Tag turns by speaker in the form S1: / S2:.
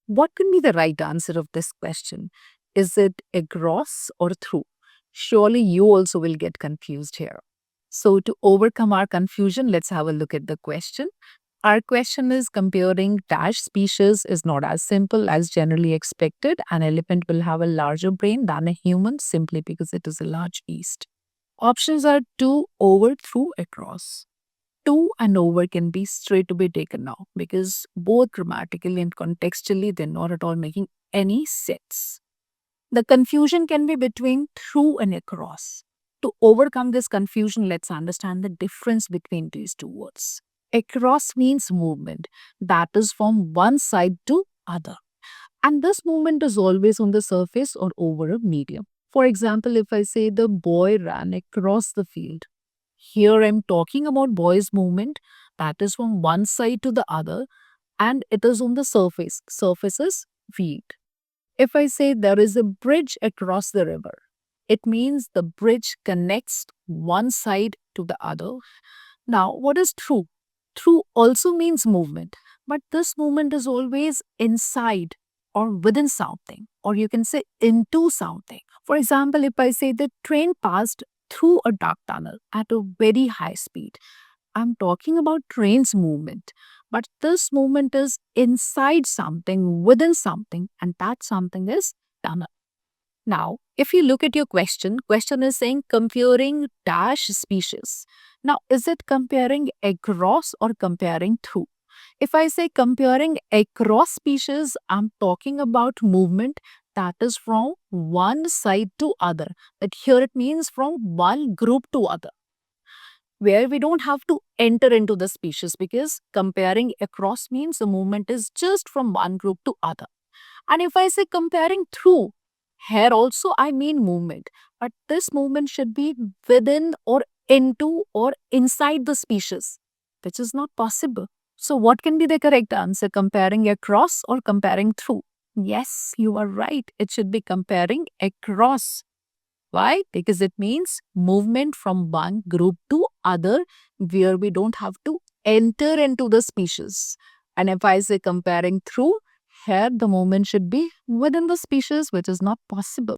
S1: What could be the right answer of this question? Is it across or through? Surely you also will get confused here. So, to overcome our confusion, let's have a look at the question. Our question is comparing dash species is not as simple as generally expected. An elephant will have a larger brain than a human simply because it is a large beast. Options are to, over, through, across. To and over can be straight to be taken now because both grammatically and contextually they're not at all making any sense. The confusion can be between through and across. To overcome this confusion, let's understand the difference between these two words. Across means movement, that is from one side to other. And this movement is always on the surface or over a medium. For example, if I say the boy ran across the field, here I'm talking about boy's movement that is from one side to the other and it is on the surface. Surface is field. If I say there is a bridge across the river, it means the bridge connects one side to the other. Now, what is through? Through also means movement, but this movement is always inside or within something, or you can say into something. For example, if I say the train passed through a dark tunnel at a very high speed, I'm talking about train's movement, but this movement is inside something, within something, and that something is tunnel. Now, if you look at your question is saying comparing dash species. Now, is it comparing across or comparing through? If I say comparing across species, I'm talking about movement that is from one side to other. That here it means from one group to other, where we don't have to enter into the species because comparing across means the movement is just from one group to other. And if I say comparing through, here also I mean movement, but this movement should be within or into or inside the species, which is not possible. So, what can be the correct answer? Comparing across or comparing through? Yes, you are right. It should be comparing across. Why? Because it means movement from one group to other where we don't have to enter into the species. And if I say comparing through, here the movement should be within the species, which is not possible.